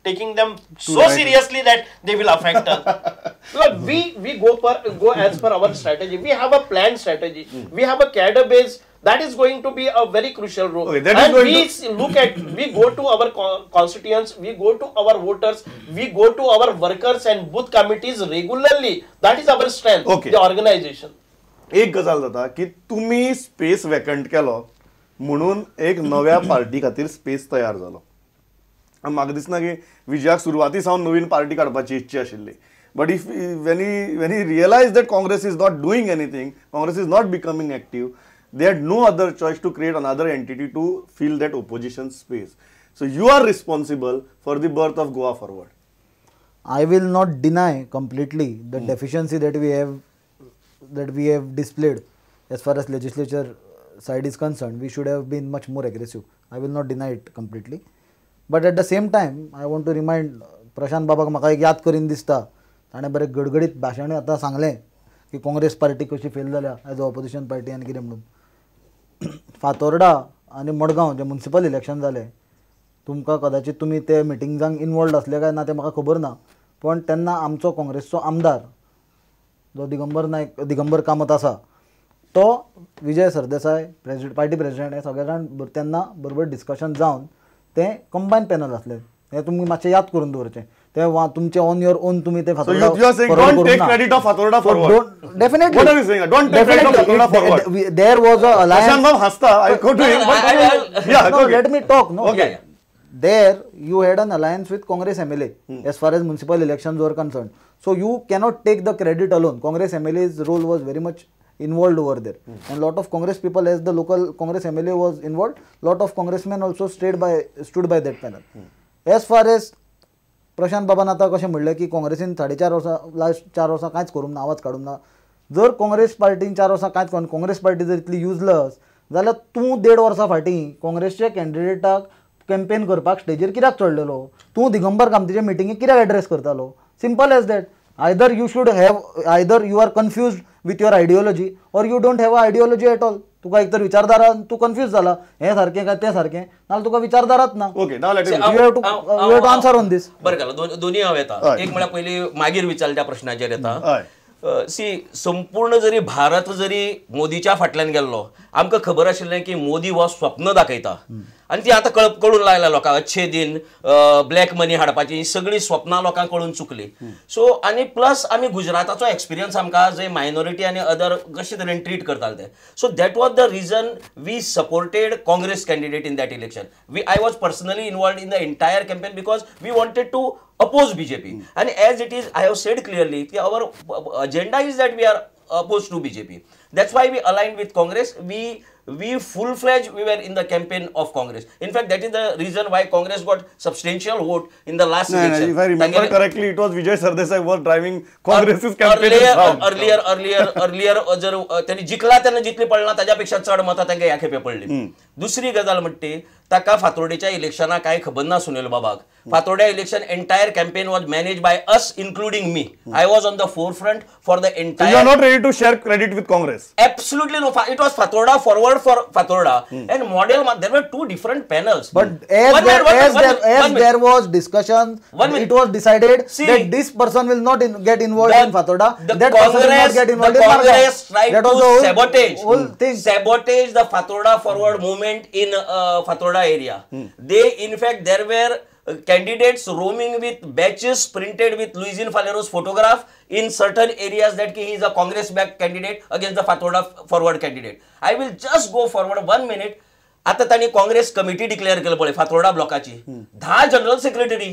taking them so seriously that they will affect us. Because we go as per our strategy. We have a planned strategy. We have a cadre base. That is going to be a very crucial role. Okay, and we go to our constituents, we go to our voters, we go to our workers and booth committees regularly. That is our strength, Okay. the organization. एक गजाल जाता की तुम्ही space vacant केलो म्हणून एक नव्या party खातीर space तयार जालो. म्हाका दिसना की विजयाक सुरवाती सावन नवीन पार्टी काडपाची इच्छा आशिल्ली. But if when he realized that Congress is not doing anything, Congress is not becoming active, they had no other choice to create another entity to fill that opposition space. So you are responsible for the birth of Goa Forward. I will not deny completely the deficiency that we have displayed as far as legislature side is concerned. We should have been much more aggressive. I will not deny it completely. But at the same time, I want to remind प्रशांत बाबाक म्हाका एक याद करीन दिसता ताणें बरें गडगडीत भाशण आतां सांगलें की काँग्रेस पार्टी कशी फेल जाल्या एज अ ऑपोजिशन पार्टी आनी कितें म्हणून. फातोर्डा आनी मडगांव जे म्युनिसिपल इलेक्शन जालें तुमकां कदाचित तुमी ते मिटिंग्सांक इनवॉल्ड आसले काय ना तें म्हाका खबर ना, पण तेन्ना आमचो काँग्रेसचो आमदार जो दिगंबर कामत आसा तो विजय सरदेसाय पार्टी प्रेसिडेंट हे सगळे जाण तेन्ना बरोबर डिस्कशन जावन तें कंबायन पॅनल आसलें. हें तुमी मातशें याद करून दवरचें. ते तुमचे ऑन युअर ओन तुमी ते So you are saying don't take credit of Fatorda forward. Definitely. What are you saying? Don't take credit of Fatorda forward. There was a alliance. Prashant Bhai hasta. I go to him. Yeah, no, let me talk. No. Okay. There you had an alliance with Congress MLA as far as municipal elections were concerned. So you cannot take the credit alone. Congress MLA's role was very much involved over there, and lot of Congress people, as the local Congress MLA was involved, lot of congressmen also stood by that panel. As far as प्रशांत बाबान आतां कशें म्हणलें की काँग्रेसीन 4.5 वर्सां last 4 वर्सां कांयच करूंक ना, आवाज काडूंक ना. जर काँग्रेस पार्टीन 4 वर्सां कांयच करून काँग्रेस पार्टी जर इतली युजलस जाल्यार तूं 1.5 वर्सां फाटीं काँग्रेसच्या कॅन्डिडेटाक कॅम्पेन करपाक स्टेजीर कित्याक चडलेलो? तूं दिगंबर कामतीचे मिटिंगेक कित्याक एड्रेस करतालो? Simple as that. Either you are confused with your ideology or you don't have a ideology at all. तुका एक तर विचारधारान तू कन्फ्यूज जाला हें सारकें काय तें सारकें, नाल्यार तुका विचारधाराच ना. Okay, now let you have to answer on this. बरें जालें, दोनी हांव येता. एक म्हळ्यार पयलीं मागीर विचारल्या प्रश्नाचेर येता. संपूर्ण जरी भारत जरी मोदीच्या फाटल्यान गेल्लो, आमकां खबर आशिल्लें की मोदी हो स्वप्न दाखयता आनी ती आतां कळून लायल्या लोकांक. अच्छे दिन, ब्लॅक मनी हाडपाची सगळीं स्वप्नां लोकांक कळून चुकली. सो आनी प्लस आमी गुजराताचो एक्सपिरियन्स आमकां जे मायनॉरिटी आनी अदर कशे तरेन ट्रीट करताले ते. So that was the reason we supported Congress candidate in that election. I was personally involved in the entire campaign because we wanted to oppose BJP, and as it is, I have said clearly that our agenda is that we are opposed to BJP. That's why we aligned with Congress. We full-fledged, we were in the campaign of Congress. In fact, that is the reason why Congress got substantial vote in the last election. If I remember correctly, it was Vijay Sardesai was driving Congress's campaign. Earlier, जर त्यांनी जिखला त्यांना जितली पडला त्याच्यापेक्षा चढ मतां तांकां ह्या खेपे पडली. दुसरी गजाल म्हणटे ताका फातोर्डेच्या इलेक्शना काय खबर ना सुनील बाबाक. फातोर्डे election entire campaign was managed by us, including me. I was on the forefront for the entire. You are not ready to share credit with Congress. Absolutely no. It was Fatorda forward for Fatorda and model. There were two different panels. But as there was discussion, it was decided that this person will not get involved in Fatorda. That person will not get involved in Congress tried to sabotage the Fatorda forward movement in Fatorda area. They, in fact, there were candidates roaming with badges printed with Luisin Falero's photograph in certain areas that he is a Congress-backed candidate against the Fatorda forward candidate. I will just go forward 1 minute. आता तांणी Congress committee declare केलं पळय फातोर्डा ब्लॉकाची. 10 general secretary,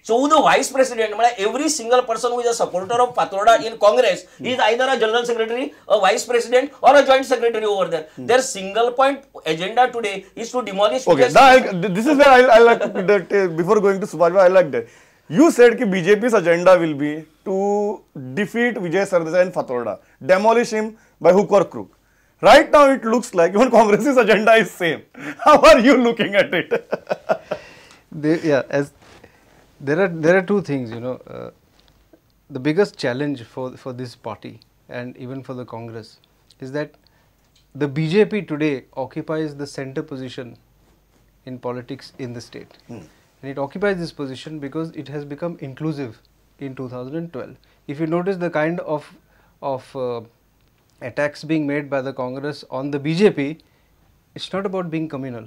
14 vice president, म्हणजे every single person who is a supporter of Fatorda in Congress is either a general secretary, a vice president or a joint secretary over there. Their single point agenda today is to demolish. Okay, this is where I like that before going to Subhash, I like that. You said that BJP's agenda will be to defeat Vijay Sardesai in Fatorda, demolish him by hook or crook. Right now, it looks like even Congress's agenda is same. How are you looking at it? There are two things, the biggest challenge for this party and even for the Congress is that the BJP today occupies the center position in politics in the state. and it occupies this position because it has become inclusive in 2012. If you notice the kind of attacks being made by the Congress on the BJP, it's not about being communal.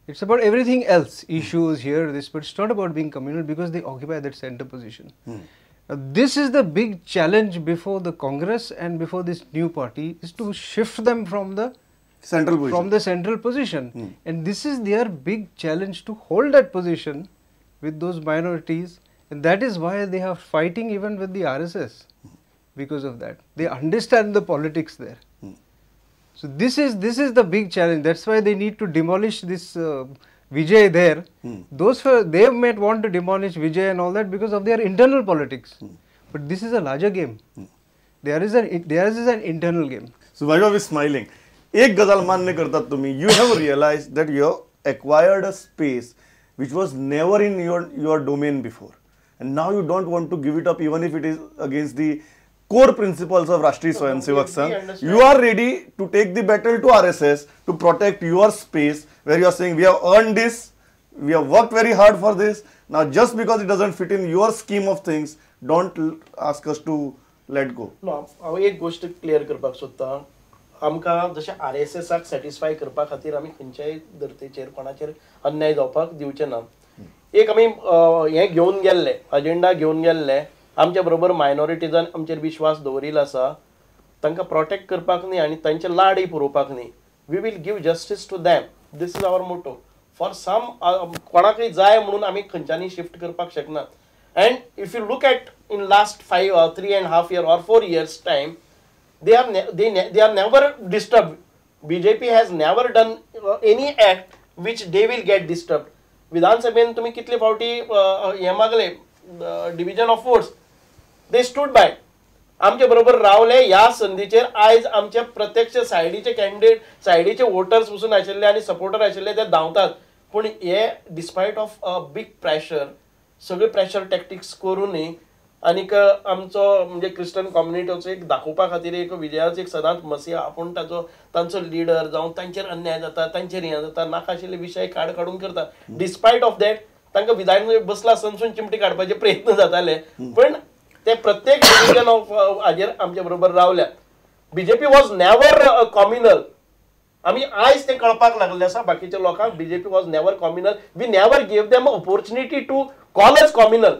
It's about everything else, issues here, this, but it's not about being communal because they occupy that center position. Now, this is the big challenge before the Congress and before this new party, is to shift them from the central position. And this is their big challenge, to hold that position with those minorities, and that is why they are fighting even with the RSS because of that. They understand the politics there. So this is the big challenge. That's why they need to demolish this Vijay there. They might want to demolish Vijay and all that because of their internal politics. But this is a larger game. There is an internal game. So Vaibhav is smiling. एक गजाल मान्य करतात तुम्ही. You have realized that you have acquired a space which was never in your domain before, and now you don't want to give it up even if it is against the core principles of Rashtriya Swayamsevak Sangh. You are ready to take the battle to RSS to protect your space, where you are saying we have earned this, we have worked very hard for this. Now just because it doesn't fit in your scheme of things, don't ask us to let go. No, हांव एक गोष्ट clear करपाक सोदता. आमकां जशें RSSक satisfy करपा खातीर आमी खंयच्याय धर्तेचेर कोणाचेर अन्याय जावपाक दिवचे ना. एक आमी हें घेवन गेल्ले, अजेंडा घेवन गेल्ले, आमच्या बरोबर मायनॉरिटीजान आमचेर विश्वास दवरिल्लो आसा, तांकां प्रोटेक्ट करपाक न्ही आनी तांचे लाडय पुरोवपाक न्ही. We will give justice to them. This is our motto. For some कोणाकय जाय म्हणून आमी खंयच्यानी शिफ्ट करपाक शकना. And if you look at in last 3.5 years or 4 years time, they are never disturbed. BJP has never done any act which they will get disturbed. Vidhan Sabhen तुम्ही कितले फावटी हे मागले division of force, they stood by. आमच्या बरोबर रावले. ह्या संधीचेर आयज आमच्या प्रत्यक्ष सायडीचे कॅन्डिडेट, सायडीचे वोटर्स वचून आशिल्ले आनी सपोर्टर आशिल्ले ते धांवतात. पूण हे डिस्पायट ऑफ बिग प्रेशर, सगळे प्रेशर टॅक्टिक्स करूनय आनीक आमचो म्हणजे क्रिश्चन कम्युनिटीचो एक दाखोवपा खातीर एक विजयाचो एक सदांच मसीहा आपूण तांचो लिडर जावन तांचेर अन्याय जाता, तांचेर हें जाता, नाका आशिल्ले विशय काडून करता. डिस्पायट ऑफ दॅट तांकां विधान बसला संसून चिमटी काडपाचे प्रयत्न जाताले, पण ते प्रत्येक डिव्हिजन ऑफ हाजेर आमच्या बरोबर रावल्या. BJP was never communal. आमी आयज ते कळपाक लागले आसा बाकीच्या लोकांक. BJP was never communal. We never gave them opportunity to call us communal.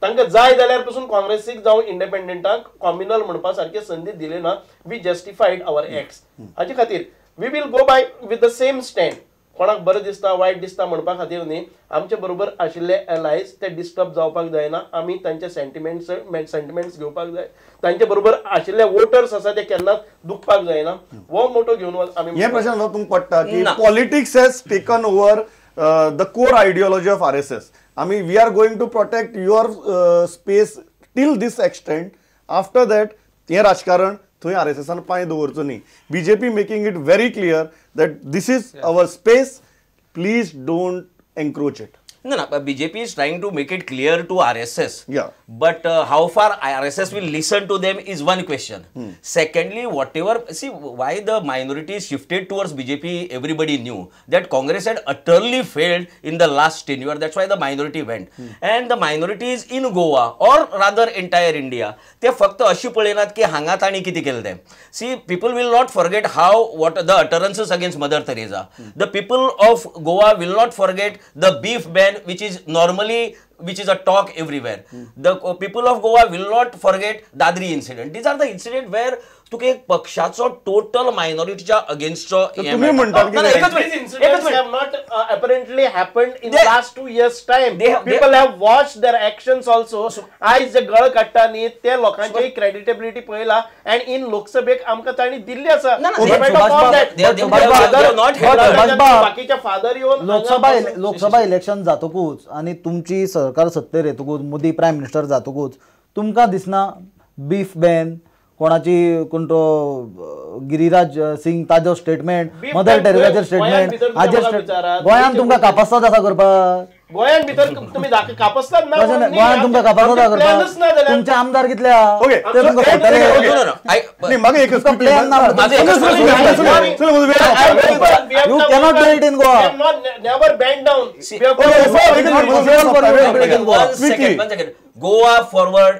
तांकां जाय जाल्यार पासून काँग्रेसीक जावं इंडिपेंडंटाक कॉम्युनल म्हणपा सारखे संधी दिले ना. We justified our acts. हाचे खातीर we will go by with the same stand. कोणाक बरें दिसता वायट दिसता म्हणपा खातीर न्ही, आमचे बरोबर आशिल्ले एलायज ते डिस्टर्ब जावपाक जायना. आमी तांचे सेंटिमेंट्स घेवपाक जाय. तांचे बरोबर आशिल्ले वोटर्स आसा ते केन्नाच दुखपाक जायना. हो मोठो घेवन आमी हे प्रश्न तुमकां पडटा की politics has taken over the core ideology of RSS. I mean, we are going to protect your space till this extent. After that, हे राजकारण थंय RSSन पांय दवरचो न्ही. BJP making it very clear that this is our space. Please don't encroach it. No, BJP is trying to make it clear to RSS. Yeah. But how far RSS will listen to them is one question. Secondly, see why the minorities shifted towards BJP, everybody knew that Congress had utterly failed in the last tenure. That's why the minority went. And the minorities in Goa, or rather entire India, they फक्त अशी पळयनात की हांगा ताणी कितें केलें तें. See, people will not forget what the utterances against Mother Teresa. The people of Goa will not forget the beef ban, which is a talk everywhere. The people of Goa will not forget Dadri incident. These are the incident where तुका एक पक्षाचो total मायनॉरिटीच्या अगेन्स्टचो तुम्ही म्हणतात these incidents have not apparently happened in the last 2 years time. People have watched their actions also. आयज जे गळ काडटा न्ही ते लोकांची क्रेडिटेबिलिटी पळयला and in लोकसभेक आमकां ताणी दिल्ली आसा. बाकीच्या फादर येवन लोकसभा इलेक्शन जातकूच आनी तुमची सरकार सत्तेर येतकूच मोदी प्रायम मिनिस्टर जातकूच तुमकां दिसना बीफ बॅन कोणाची कोण तो गिरिराज सिंग ताजो स्टेटमेंट, मदर टेरेसाचेर स्टेटमेंट, हाजेर गोंयांत तुमकां कापास्ताद आसा करपाक. गोंयान भितर तुम्ही कापसतात ना तशें न्ही, गोंयांत तुमकां कापासता प्लॅनच ना करपाक जाल्यार तुमचे आमदार कितले आहा ओके. ते तुमकां आमचो पडटले. plan No, no, no. नाही, म्हाका एकच तुमकां plan ना. माझं एकच चल, म्हणणं चल, आहे. चल, चल, चल, वेळ आहे. You cannot do it in Goa. We have not never bent down. We have Okay, never- so, एक minute, possible for you to do it in Goa. One second, one second. Goa Forward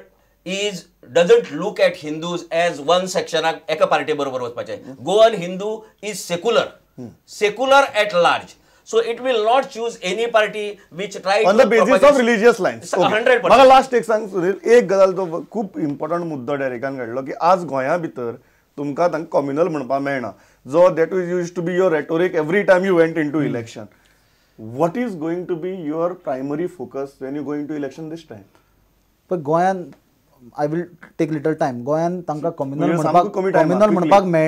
doesn't look at Hindus as one section एका party बरोबर वचपाचे. Goan Hindu is secular at large. So it will not choose any party which try on the basis of religious lines 100%. मला last एक सांग सुनील, एक गजाल तो खूप इम्पॉर्टंट मुद्दो डेरेकान काडलो की आज गोंया भितर तुमकां तांकां कॉम्युनल म्हणपाक मेळना, जो that use to be your rhetoric every time you went in to election. What is going to be your primary focus when you going to election this time? पण गोंयान I will take little time. गोंयान तांकां communal म्हणजे सामको कमी time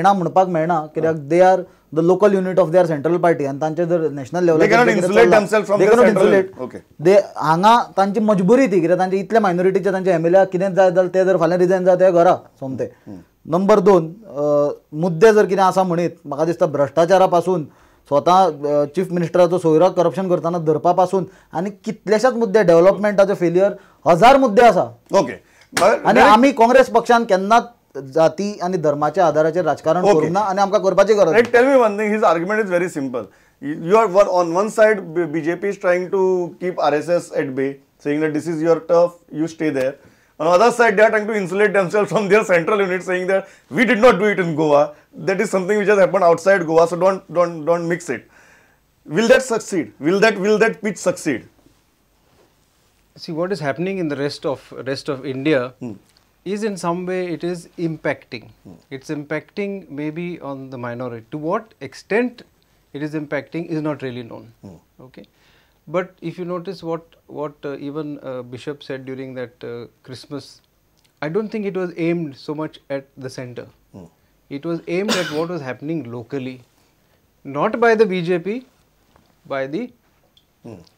हा, म्हणपाक मेळना कित्याक they are the local unit of their central party आनी तांचे जर national They cannot insulate themselves from their central unit. Okay. दे हांगा तांची मजबुरी ती कित्याक तांचे इतले मायनॉरिटीचे तांचे एमएलए कितें जाय जाल्यार ते जर फाल्यां रिजायन जाय ते घरा सोमते. नंबर 2 मुद्दे जर कितें आसा म्हणीत म्हाका दिसता भ्रश्टाचारा पासून स्वता चीफ मिनिस्टराचो सोयराक करप्शन करताना धरपा पासून आनी कितलेशेच मुद्दे डेव्हलपमेंटाचे फेलियर 1000 मुद्दे आसा. ओके. आनी आमी काँग्रेस पक्षान केन्नाच जाती आनी धर्माच्या आधाराचेर राजकारण करूंक ना आनी आमकां करपाची गरज. Right, tell me one thing. His argument is very simple. You are on one side, BJP is trying to keep RSS at bay, saying that this is your turf, you stay there. On the other side, they are trying to insulate themselves from their central unit, saying that we did not do it in Goa. That is something which has happened outside Goa, so don't mix it. Will that succeed? Will that pitch succeed? See, what is happening in the rest of India is in some way it is impacting. It's impacting maybe on the minority. To what extent it is impacting is not really known. Okay, but if you notice what even Bishop said during that Christmas, I don't think it was aimed so much at the center. It was aimed at what was happening locally, not by the BJP, by the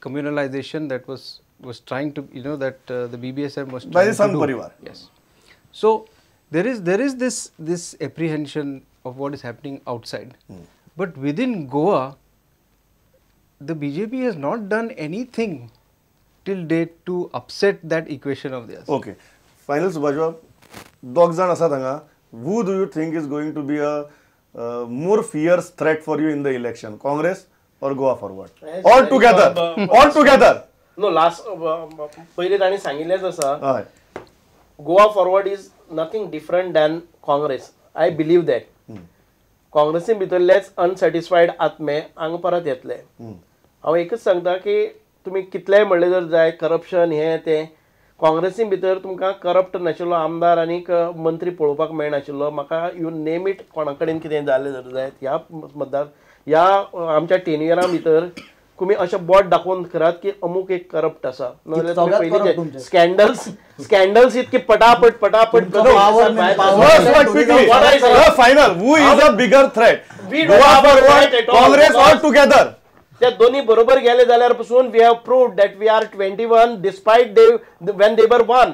communalization that was trying to, that the BBSM was trying By the to Sangh do. Parivar. Yes. So there is this apprehension of what is happening outside, but within Goa, the BJP has not done anything till date to upset that equation of theirs. Okay. Final Subhashbab, दोग जाण आसात हांगा. Who do you think is going to be a more fierce threat for you in the election? Congress or Goa Forward? All together. No, last पहिले ताणी सांगिल्लेच आसा. हय. Goa Forward is nothing different than Congress. I believe that. काँग्रेसीन भितरलेच अनसॅटिस्फायड आत्मे हांगा परत येतले. हांव एकच सांगता की तुमी कितलेंय म्हणलें जर जाय करप्शन हें तें, काँग्रेसीन भितर तुमकां करप्ट नाशिल्लो आमदार आनीक मंत्री पळोवपाक मेळनाशिल्लो. म्हाका यू नेम इट कोणा कडेन कितें जालें जर जायत ह्या मतदार ह्या आमच्या टेन्युअरा भितर तुम्ही अशें बोट दाखोवन करात की अमूक एक करप्ट आसा. नाजाल्यार तुम्ही पयलींचे स्कॅन्डल्स इतके पटापट Final. Who is a bigger threat? Goa Forward, Congress all together. त्या दोन्ही बरोबर गेले जाल्यार पासून we have proved that we are 21 despite when they were one.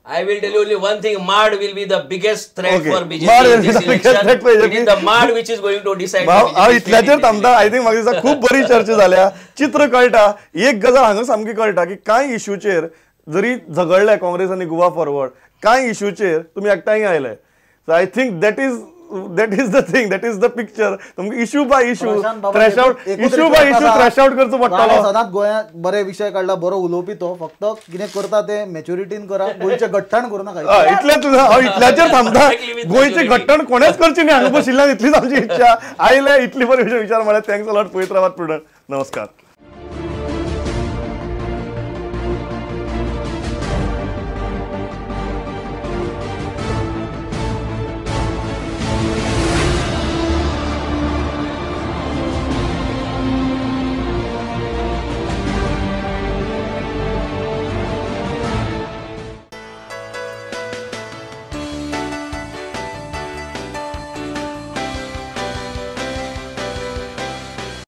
I will tell you only one thing. Mad will be the biggest threat Okay. for BJP Mad in will be this the biggest election. threat for BJP. It is the Mad which is going to decide. हांव इतल्याचेर थांबता. I think म्हाका दिसता खूब बरी चर्चा जाल्या. चित्र कळटा. एक गजाल हांगा सामकी कळटा की कांय इश्यूचेर जरी झगडले काँग्रेस आनी गोवा फॉरवर्ड, कांय इश्यूचेर तुमी एकठांय आयले. So I think that is the thing, that is the picture. तुमकां issue by issue thrash out करचो पडटलो. सदांच गोंयांत बरे विशय काडला, बरो उलोवपी तो. फक्त कितें करता ते मॅच्युरिटीन करा, गोंयचे गठ्ठण करू नका. इतल्याचेर थांबता. गोंयचे घट्टण कोणेच करची न्ही हांगा बशिल्ल्यान इतलीच आमची इच्छा. आयले इतली बरी विचार म्हळ्यार थँक्स अलॉट. पळयत रावात प्रुडंट. नमस्कार.